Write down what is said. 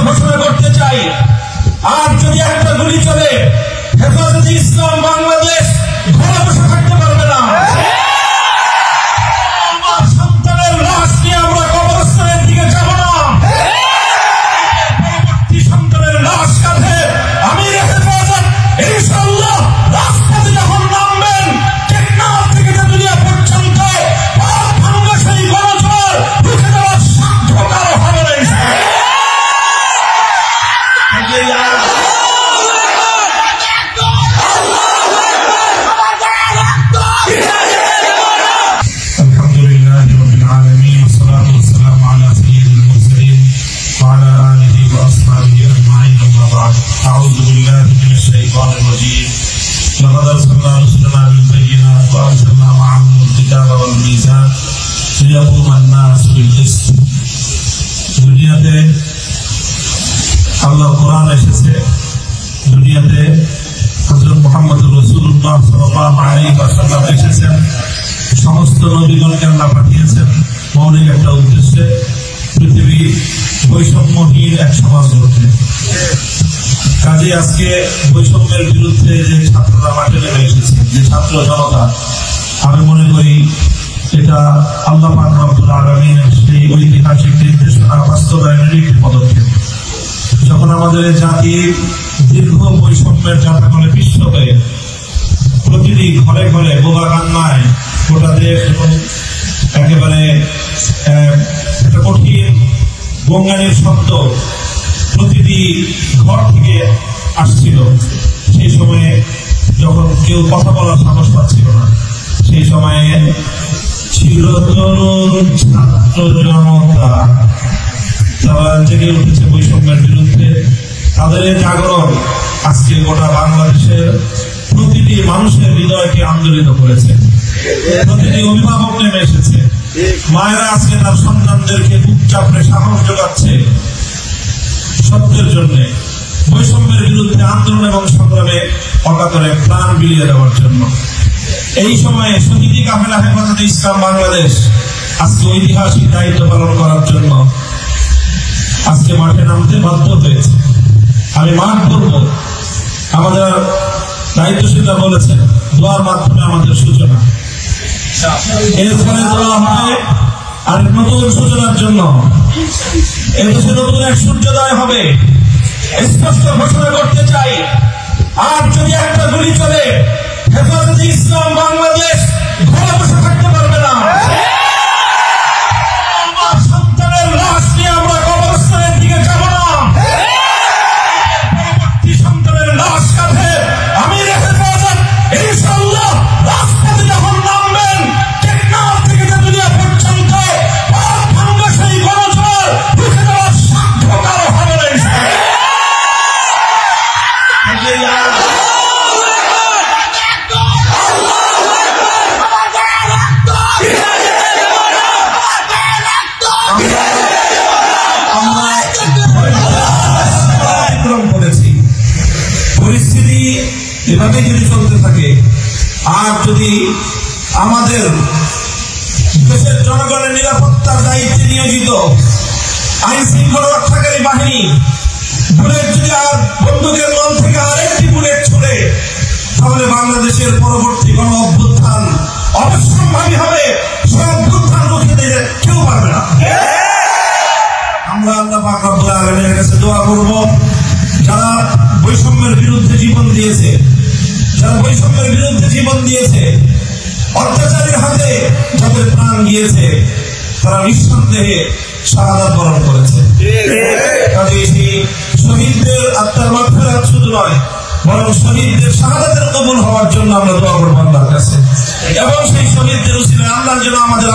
ঘোষণা করতে চাই, আর যদি একটা গুলি চলে হেফাজতে ইসলাম বাংলাদেশ ঘরে বসে থাকতে পারবে না। আমার সন্তানের লাশ নিয়ে আমরা কবরস্থানের দিকে যাব না। পরবর্তী সন্তানের লাশ কাঁধে আমির হেফাজত ইনশাআল্লাহ রাজপথে যখন নামবেন, টেকনাফ থেকে তেতুলিয়া পর্যন্ত পথ ভাঙ্গা সেই গণজোয়ার রুখে দেওয়ার সাধ্য কারো হবে না। أعوذ بالله من الشيطان الرجيم. لقد أرسلنا رسلنا بالبينات وأنزلنا معهم الكتاب والميزان ليقوم الناس بالقسط. দুনিয়াতে আল্লাহর কোরআন এসেছে, দুনিয়াতে হযরত মুহাম্মদ রাসূলুল্লাহ সাল্লাল্লাহু আলাইহি ওয়াসাল্লাম এসেছেন, সমস্ত নবীগণকে আল্লাহ পাঠিয়েছেন মৌলিক একটা উদ্দেশ্যে, পৃথিবী বৈষম্যহীন এক সমাজ গড়তে। কাজে আজকে বৈষম্যের বিরুদ্ধে যে ছাত্ররা মাঠে নেমে এসেছে, যে ছাত্র জনতা, আমি মনে করি এটা আল্লাহ পাক রব্বুল আলামিনের সেই ঐতিহাসিক নির্দেশনা বাস্তবায়নের একটি পদক্ষেপ। যখন আমাদের জাতি দীর্ঘ বৈষম্যের জাতাকলে বিশ্ব হয়ে প্রতিটি ঘরে ঘরে বোবা কান্নায় গোটা দেশ এবং একেবারে একটা কঠিন বঙ্গানের শব্দ প্রতিটি ঘর থেকে আসছিল, সেই সময়ে যখন কেউ কথা বলার সাহস পাচ্ছিল না, সেই সময়ে ছিল তরুণ ছাত্র জনতা, তারা জেগে উঠেছে বৈষম্যের বিরুদ্ধে। তাদের এই জাগরণ আজকে গোটা বাংলাদেশের প্রতিটি মানুষের হৃদয়কে আন্দোলিত করেছে। প্রতিটি অভিভাবক নেমে এসেছে, মায়েরা আজকে তার সন্তানদেরকে বুক চাপড়ে সাহস যোগাচ্ছে সত্যের জন্য, বৈষম্যের বিরুদ্ধে আন্দোলন এবং সংগ্রামে অকাতরে প্রাণ বিলিয়ে দেওয়ার জন্য। এই সময়ে শহীদি কাফেলা হেফাজতে ইসলাম বাংলাদেশ আজকে ঐতিহাসিক দায়িত্ব পালন করার জন্য আজকে মাঠে নামতে বাধ্য হয়েছে। আমি মাঠ করব, আমাদের দায়িত্বশীলরা বলেছেন দোয়ার মাধ্যমে আমাদের সূচনা, এরপরে দোয়া হবে আরেক নতুন সূচনার জন্য, এদেশে নতুন এক সূর্যোদয় হবে। স্পষ্ট ঘোষণা করতে চাই, আর যদি একটা গুলি চলে হেফাজতে ইসলাম বাংলাদেশ ঘরে বসে থাকতে পারবে না। আমার সন্তানের লাশ নিয়ে আমরা কবরস্থানের দিকে যাব না। পরবর্তী সন্তানের লাশ কাঁধে আমির হেফাজত ইনশাআল্লাহ রাজপথে যখন নামবেন, টেকনাফ থেকে তেতুলিয়া পর্যন্ত পথ ভাঙ্গা সেই গণজোয়ার রুখে দেওয়ার সাধ্য কারো হবে না। পরিস্থিতি এভাবে যদি চলতে থাকে, আর যদি আমাদের দেশের জনগণের নিরাপত্তার দায়িত্বে নিয়োজিত আইন শৃঙ্খলা রক্ষাকারী বাহিনী বুলেট যদি আর বন্দুকের নল থেকে আরেকটি বুলেট ছুড়ে, তাহলে বাংলাদেশের পরবর্তী কোন অভ্যুত্থান অবশ্যম্ভাবী হবে। সে অভ্যুত্থান রুখে দিতে কেউ পারবে না। আমরা আল্লাহ পাক রব্বুল আলামিনের কাছে দোয়া করব, যারা বৈষম্যের বিরুদ্ধে জীবন দিয়েছে, যারা বৈষম্যের বিরুদ্ধে জীবন দিয়েছে, অত্যাচারীর হাতে যাদের প্রাণ গিয়েছে, তারা নিঃসন্দেহে শাহাদাত বরণ করেছে। কাজে সেই শহীদদের আত্মার মাগফিরাত শুধু নয়, বরং শহীদদের শাহাদাতের কবুল হওয়ার জন্য আমরা দোয়া করব আল্লাহর কাছে, এবং সেই শহীদদের উসিলায় আল্লাহ যেন আমাদের